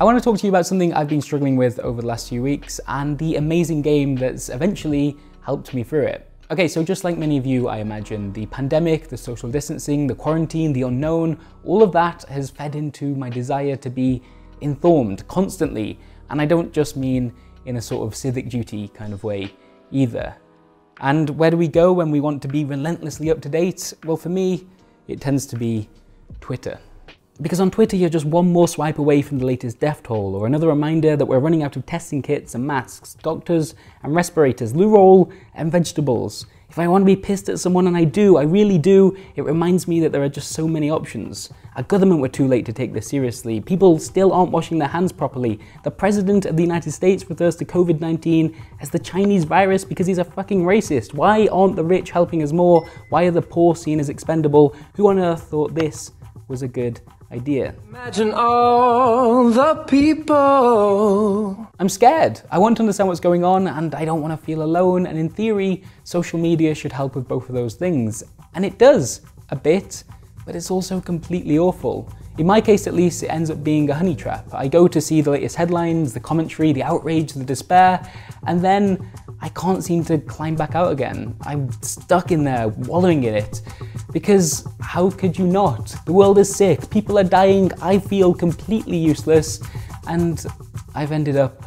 I want to talk to you about something I've been struggling with over the last few weeks and the amazing game that's eventually helped me through it. Okay, so just like many of you, I imagine, the pandemic, the social distancing, the quarantine, the unknown, all of that has fed into my desire to be informed constantly. And I don't just mean in a sort of civic duty kind of way either. And where do we go when we want to be relentlessly up to date? Well, for me, it tends to be Twitter. Because on Twitter, you're just one more swipe away from the latest death toll, or another reminder that we're running out of testing kits and masks, doctors and respirators, loo roll and vegetables. If I want to be pissed at someone, and I do, I really do, it reminds me that there are just so many options. Our government were too late to take this seriously. People still aren't washing their hands properly. The President of the United States refers to COVID-19 as the Chinese virus because he's a fucking racist. Why aren't the rich helping us more? Why are the poor seen as expendable? Who on earth thought this was a good idea? Imagine all the people. I'm scared. I want to understand what's going on and I don't want to feel alone, and in theory, social media should help with both of those things. And it does, a bit, but it's also completely awful. In my case at least, it ends up being a honey trap. I go to see the latest headlines, the commentary, the outrage, the despair, and then I can't seem to climb back out again. I'm stuck in there, wallowing in it. Because how could you not? The world is sick, people are dying, I feel completely useless, and I've ended up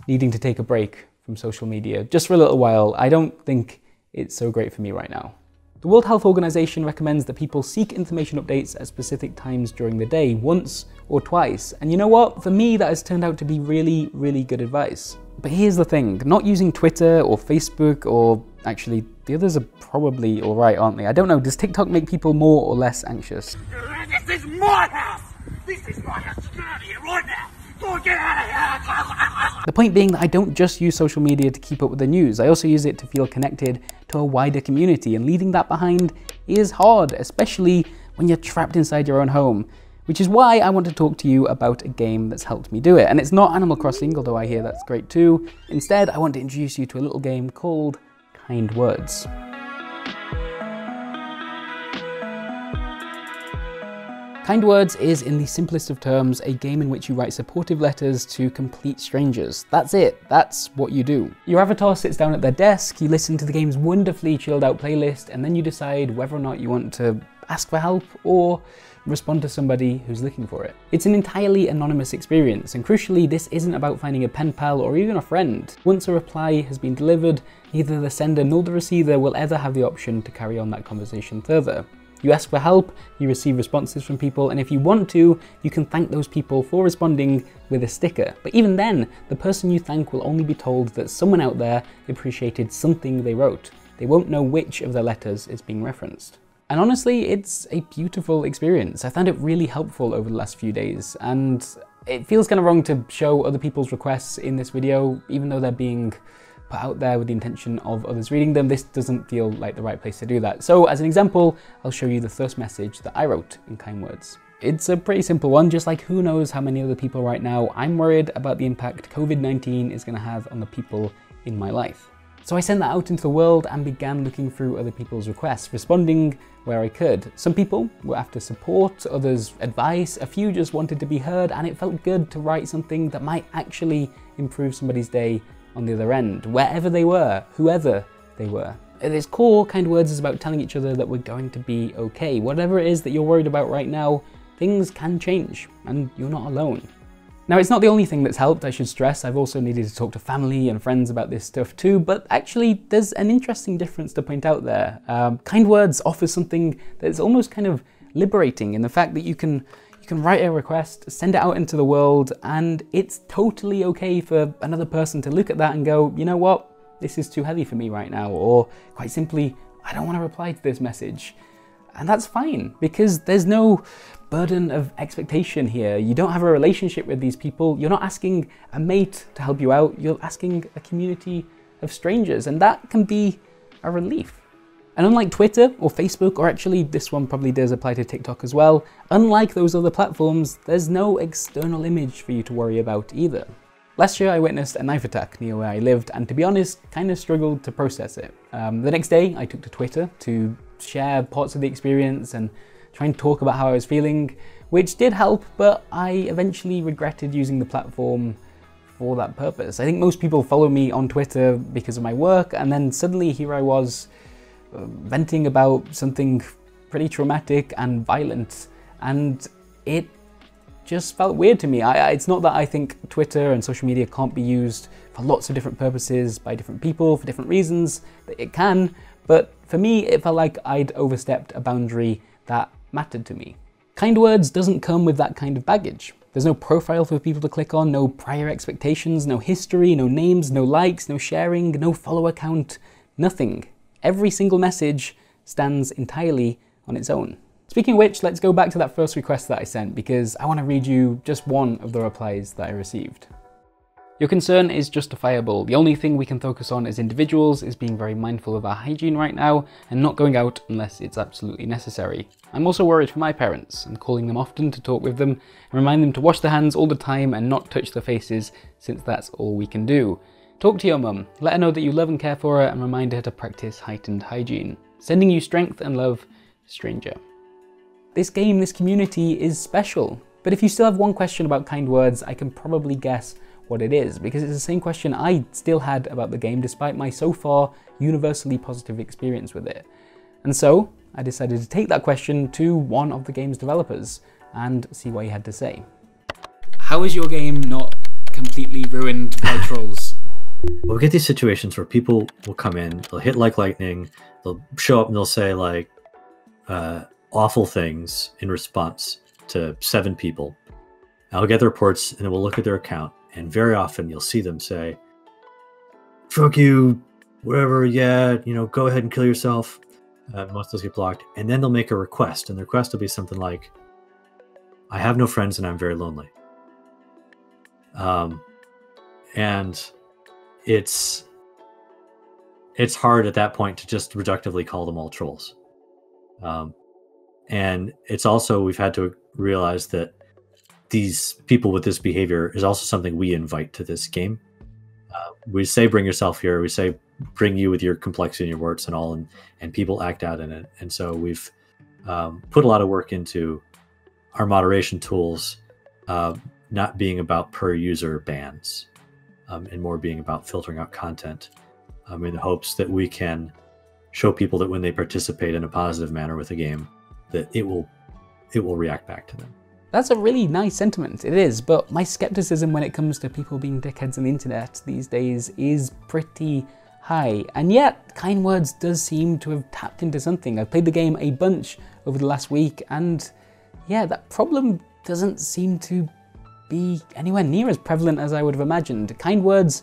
needing to take a break from social media just for a little while. I don't think it's so great for me right now. The World Health Organization recommends that people seek information updates at specific times during the day, once or twice. And you know what? For me, that has turned out to be really, really good advice. But here's the thing, not using Twitter or Facebook, or actually the others are probably all right, aren't they? I don't know, does TikTok make people more or less anxious? This is my house! This is my house! Get out of here right now! Go get out of here! The point being that I don't just use social media to keep up with the news, I also use it to feel connected to a wider community, and leaving that behind is hard, especially when you're trapped inside your own home. Which is why I want to talk to you about a game that's helped me do it. And it's not Animal Crossing, although I hear that's great too. Instead, I want to introduce you to a little game called Kind Words. Kind Words is, in the simplest of terms, a game in which you write supportive letters to complete strangers. That's it. That's what you do. Your avatar sits down at their desk, you listen to the game's wonderfully chilled out playlist, and then you decide whether or not you want to ask for help or respond to somebody who's looking for it. It's an entirely anonymous experience, and crucially, this isn't about finding a pen pal or even a friend. Once a reply has been delivered, neither the sender nor the receiver will ever have the option to carry on that conversation further. You ask for help, you receive responses from people, and if you want to, you can thank those people for responding with a sticker. But even then, the person you thank will only be told that someone out there appreciated something they wrote. They won't know which of their letters is being referenced. And honestly, it's a beautiful experience. I found it really helpful over the last few days, and it feels kind of wrong to show other people's requests in this video, even though they're being put out there with the intention of others reading them. This doesn't feel like the right place to do that. So as an example, I'll show you the first message that I wrote in Kind Words. It's a pretty simple one, just like who knows how many other people right now I'm worried about the impact COVID-19 is going to have on the people in my life. So I sent that out into the world and began looking through other people's requests, responding where I could. Some people were after support, others advice, a few just wanted to be heard, and it felt good to write something that might actually improve somebody's day on the other end, wherever they were, whoever they were. At its core, Kind Words is about telling each other that we're going to be okay. Whatever it is that you're worried about right now, things can change, and you're not alone. Now, it's not the only thing that's helped, I should stress. I've also needed to talk to family and friends about this stuff too, but actually there's an interesting difference to point out there. Kind Words offers something that's almost kind of liberating in the fact that you can write a request, send it out into the world, and it's totally okay for another person to look at that and go, you know what, this is too heavy for me right now, or quite simply, I don't want to reply to this message. And that's fine, because there's no burden of expectation here. You don't have a relationship with these people. You're not asking a mate to help you out. You're asking a community of strangers, and that can be a relief. And unlike Twitter or Facebook, or actually this one probably does apply to TikTok as well, unlike those other platforms, there's no external image for you to worry about either. Last year I witnessed a knife attack near where I lived, and to be honest, kind of struggled to process it. The next day I took to Twitter to share parts of the experience and try and talk about how I was feeling, which did help, but I eventually regretted using the platform for that purpose. I think most people follow me on Twitter because of my work, and then suddenly here I was venting about something pretty traumatic and violent, and it just felt weird to me. It's not that I think Twitter and social media can't be used for lots of different purposes by different people for different reasons. It can, but for me it felt like I'd overstepped a boundary that mattered to me. Kind words doesn't come with that kind of baggage. There's no profile for people to click on, no prior expectations, no history, no names, no likes, no sharing, no follower count, nothing. Every single message stands entirely on its own. Speaking of which, let's go back to that first request that I sent, because I want to read you just one of the replies that I received. Your concern is justifiable. The only thing we can focus on as individuals is being very mindful of our hygiene right now and not going out unless it's absolutely necessary. I'm also worried for my parents and calling them often to talk with them and remind them to wash their hands all the time and not touch their faces, since that's all we can do. Talk to your mum, let her know that you love and care for her, and remind her to practice heightened hygiene. Sending you strength and love, stranger. This game, this community is special. But if you still have one question about kind words, I can probably guess what it is, because it's the same question I still had about the game despite my so far universally positive experience with it. And so I decided to take that question to one of the game's developers and see what he had to say. How is your game not completely ruined by trolls? Well, we get these situations where people will come in, they'll hit like lightning, they'll show up and they'll say like awful things in response to 7 people. I'll get the reports and then we'll look at their account, and very often you'll see them say, fuck you, whatever, yeah, you know, go ahead and kill yourself. Most of those get blocked. And then they'll make a request, and the request will be something like, I have no friends and I'm very lonely. And it's hard at that point to just reductively call them all trolls. And it's also, we've had to realize that these people with this behavior is also something we invite to this game. We say, bring yourself here. We say, bring you with your complexity and your warts and all, and people act out in it. And so we've put a lot of work into our moderation tools, not being about per user bans, and more being about filtering out content, in the hopes that we can show people that when they participate in a positive manner with a game, that it will react back to them. That's a really nice sentiment, it is, but my skepticism when it comes to people being dickheads on the internet these days is pretty high. And yet, Kind Words does seem to have tapped into something. I've played the game a bunch over the last week, and yeah, that problem doesn't seem to be anywhere near as prevalent as I would have imagined. Kind Words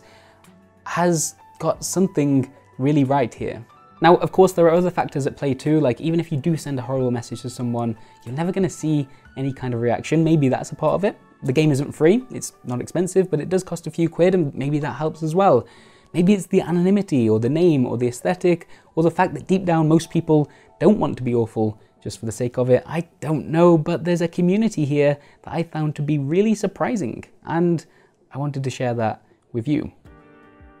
has got something really right here. Now, of course, there are other factors at play too, like even if you do send a horrible message to someone, you're never going to see any kind of reaction. Maybe that's a part of it. The game isn't free, it's not expensive, but it does cost a few quid, and maybe that helps as well. Maybe it's the anonymity, or the name, or the aesthetic, or the fact that deep down most people don't want to be awful just for the sake of it. I don't know, but there's a community here that I found to be really surprising, and I wanted to share that with you.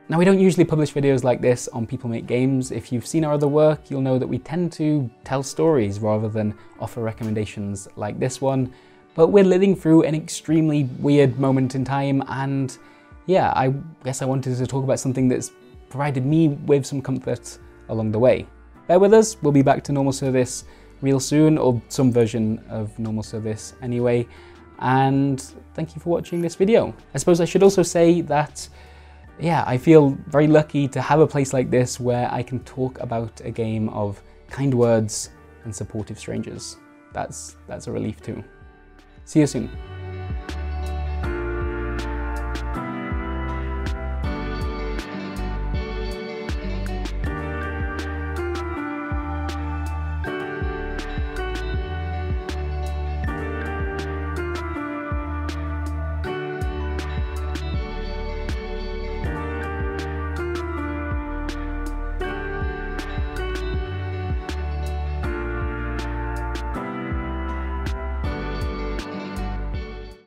Now, we don't usually publish videos like this on People Make Games. If you've seen our other work, you'll know that we tend to tell stories rather than offer recommendations like this one. But we're living through an extremely weird moment in time, and yeah, I guess I wanted to talk about something that's provided me with some comfort along the way. Bear with us, we'll be back to normal service real soon, or some version of normal service anyway. And thank you for watching this video. I suppose I should also say that yeah, I feel very lucky to have a place like this where I can talk about a game of kind words and supportive strangers. That's a relief too. See you soon.